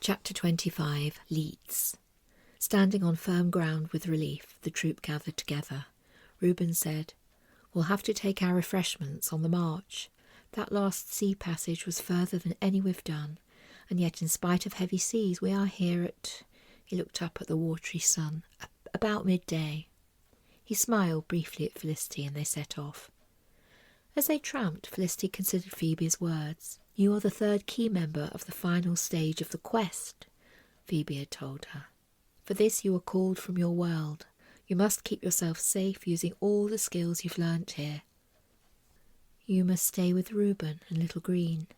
Chapter 25. Leets. Standing on firm ground with relief, the troop gathered together. Reuben said, "We'll have to take our refreshments on the march. That last sea passage was further than any we've done, and yet in spite of heavy seas we are here at—" He looked up at the watery sun. "About midday." He smiled briefly at Felicity and they set off. As they tramped, Felicity considered Phoebe's words. "You are the third key member of the final stage of the quest," Phoebe had told her. "For this you are called from your world. You must keep yourself safe using all the skills you've learnt here. You must stay with Reuben and Little Green.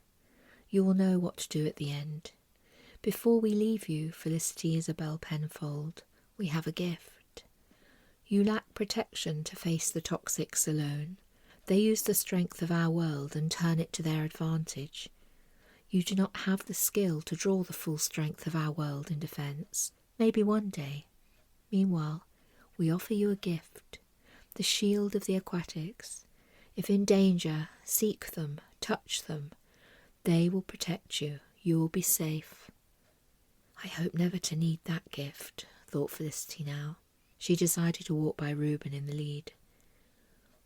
You will know what to do at the end. Before we leave you, Felicity Isabel Penfold, we have a gift. You lack protection to face the toxics alone. They use the strength of our world and turn it to their advantage. You do not have the skill to draw the full strength of our world in defence. Maybe one day. Meanwhile, we offer you a gift, the shield of the aquatics. If in danger, seek them, touch them. They will protect you. You will be safe." "I hope never to need that gift," thought Felicity now. She decided to walk by Reuben in the lead.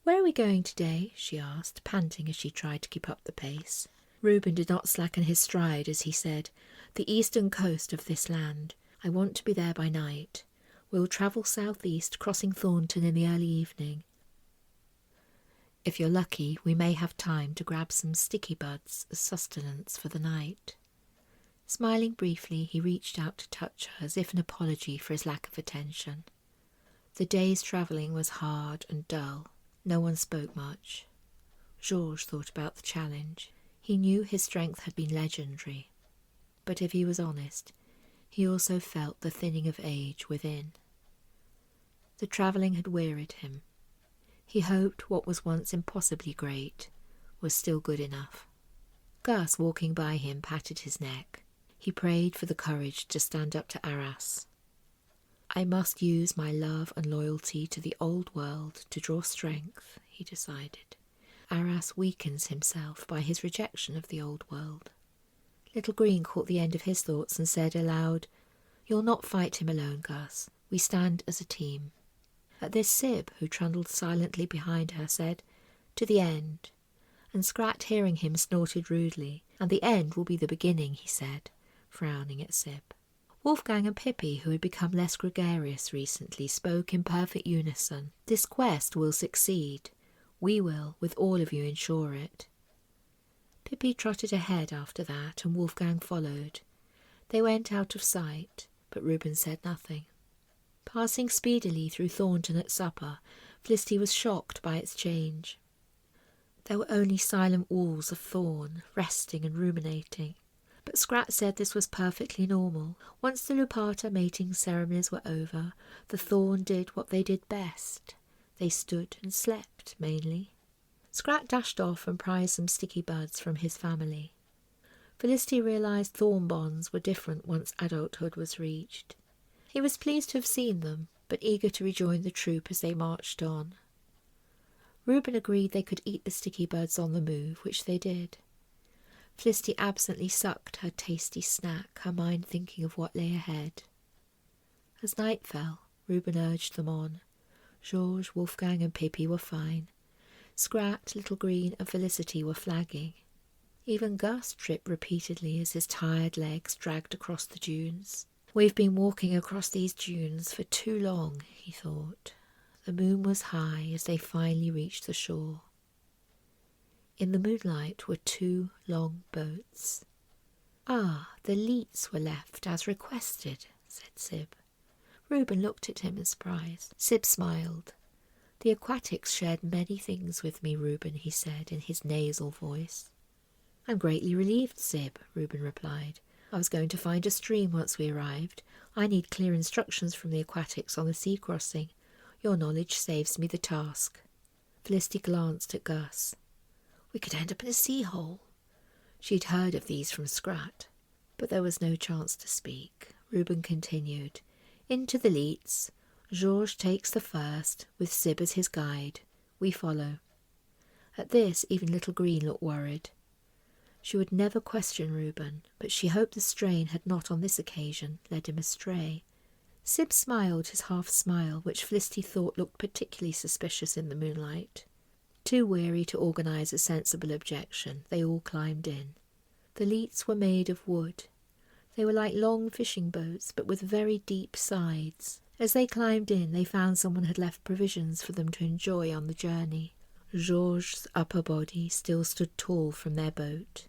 "Where are we going today?" she asked, panting as she tried to keep up the pace. Reuben did not slacken his stride as he said, "The eastern coast of this land. I want to be there by night. We'll travel southeast, crossing Thornton in the early evening. If you're lucky, we may have time to grab some sticky buds as sustenance for the night." Smiling briefly, he reached out to touch her as if an apology for his lack of attention. The day's travelling was hard and dull. No one spoke much. Georges thought about the challenge. He knew his strength had been legendary. But if he was honest, he also felt the thinning of age within. The travelling had wearied him. He hoped what was once impossibly great was still good enough. Gus, walking by him, patted his neck. He prayed for the courage to stand up to Arras. "I must use my love and loyalty to the old world to draw strength," he decided. "Arras weakens himself by his rejection of the old world." Little Green caught the end of his thoughts and said aloud, "You'll not fight him alone, Gus. We stand as a team." At this Sib, who trundled silently behind her, said, "To the end." And Scrat, hearing him, snorted rudely. "And the end will be the beginning," he said, frowning at Sib. Wolfgang and Pippi, who had become less gregarious recently, spoke in perfect unison. "This quest will succeed. We will, with all of you, ensure it." Pippi trotted ahead after that, and Wolfgang followed. They went out of sight, but Reuben said nothing. Passing speedily through Thornton at supper, Felicity was shocked by its change. There were only silent walls of thorn, resting and ruminating. But Scrat said this was perfectly normal. Once the Lupata mating ceremonies were over, the thorn did what they did best. They stood and slept, mainly. Scrat dashed off and prized some sticky buds from his family. Felicity realised thorn bonds were different once adulthood was reached. He was pleased to have seen them, but eager to rejoin the troop as they marched on. Reuben agreed they could eat the sticky buds on the move, which they did. Felicity absently sucked her tasty snack, her mind thinking of what lay ahead. As night fell, Reuben urged them on. Georges, Wolfgang and Pippi were fine. Scrat, Little Green and Felicity were flagging. Even Gus tripped repeatedly as his tired legs dragged across the dunes. "We've been walking across these dunes for too long," he thought. The moon was high as they finally reached the shore. In the moonlight were two long boats. "Ah, the Leets were left as requested," said Sib. Reuben looked at him in surprise. Sib smiled. "The aquatics shared many things with me, Reuben," he said in his nasal voice. "I'm greatly relieved, Sib," Reuben replied. "I was going to find a stream once we arrived. I need clear instructions from the aquatics on the sea crossing. Your knowledge saves me the task." Felicity glanced at Gus. "We could end up in a sea hole." She'd heard of these from Scrat, but there was no chance to speak. Reuben continued. "Into the Leets. Georges takes the first, with Sib as his guide. We follow." At this, even Little Green looked worried. She would never question Reuben, but she hoped the strain had not on this occasion led him astray. Sib smiled his half-smile, which Felicity thought looked particularly suspicious in the moonlight. Too weary to organise a sensible objection, they all climbed in. The leats were made of wood. They were like long fishing boats, but with very deep sides. As they climbed in, they found someone had left provisions for them to enjoy on the journey. Georges' upper body still stood tall from their boat,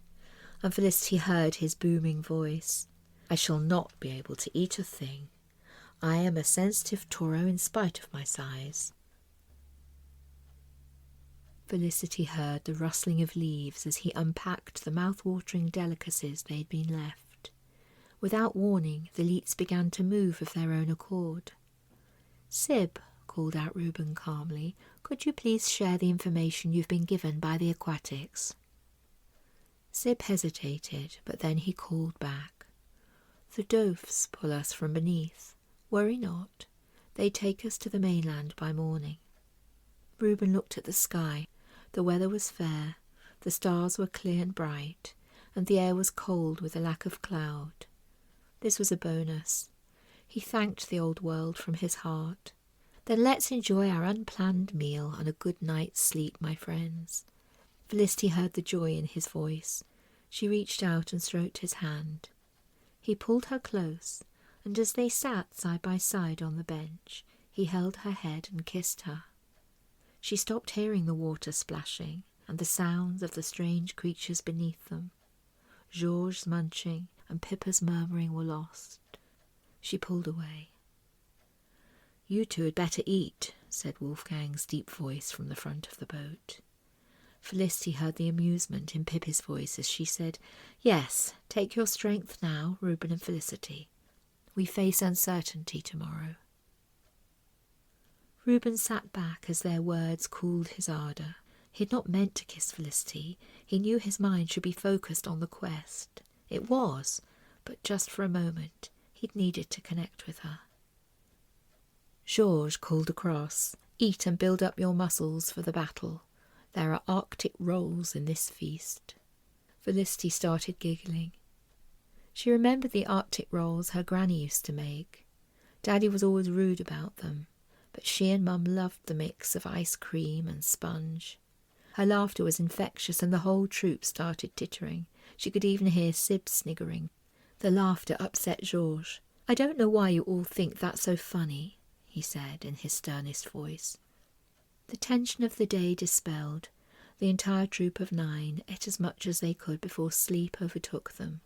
and Felicity heard his booming voice. "I shall not be able to eat a thing. I am a sensitive taureau in spite of my size." Felicity heard the rustling of leaves as he unpacked the mouth-watering delicacies they had been left. Without warning, the leets began to move of their own accord. "Sib," called out Reuben calmly, "could you please share the information you've been given by the aquatics?" Sib hesitated, but then he called back. "The Dophs pull us from beneath. Worry not. They take us to the mainland by morning." Reuben looked at the sky. The weather was fair, the stars were clear and bright, and the air was cold with a lack of cloud. This was a bonus. He thanked the old world from his heart. "Then let's enjoy our unplanned meal and a good night's sleep, my friends." Felicity heard the joy in his voice. She reached out and stroked his hand. He pulled her close, and as they sat side by side on the bench, he held her head and kissed her. She stopped hearing the water splashing and the sounds of the strange creatures beneath them. Georges' munching and Pippa's murmuring were lost. She pulled away. "You two had better eat," said Wolfgang's deep voice from the front of the boat. Felicity heard the amusement in Pippa's voice as she said, "Yes, take your strength now, Reuben and Felicity. We face uncertainty tomorrow." Reuben sat back as their words cooled his ardour. He had not meant to kiss Felicity. He knew his mind should be focused on the quest. It was, but just for a moment. He'd needed to connect with her. Georges called across, "Eat and build up your muscles for the battle. There are Arctic rolls in this feast." Felicity started giggling. She remembered the Arctic rolls her granny used to make. Daddy was always rude about them, but she and Mum loved the mix of ice cream and sponge. Her laughter was infectious and the whole troop started tittering. She could even hear Sib sniggering. The laughter upset Georges. "I don't know why you all think that's so funny," he said in his sternest voice. The tension of the day dispelled. The entire troop of 9 ate as much as they could before sleep overtook them.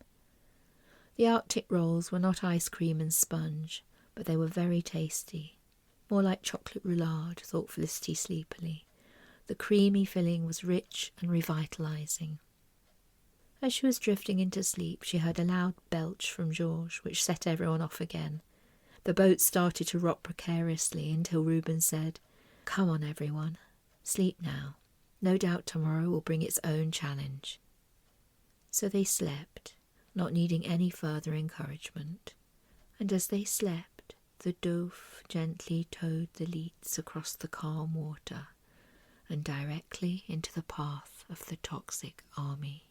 The Arctic rolls were not ice cream and sponge, but they were very tasty. More like chocolate roulade, thought Felicity sleepily. The creamy filling was rich and revitalising. As she was drifting into sleep, she heard a loud belch from Georges, which set everyone off again. The boat started to rock precariously until Reuben said, "Come on, everyone. Sleep now. No doubt tomorrow will bring its own challenge." So they slept, not needing any further encouragement. And as they slept, the Dophe gently towed the leats across the calm water and directly into the path of the toxic army.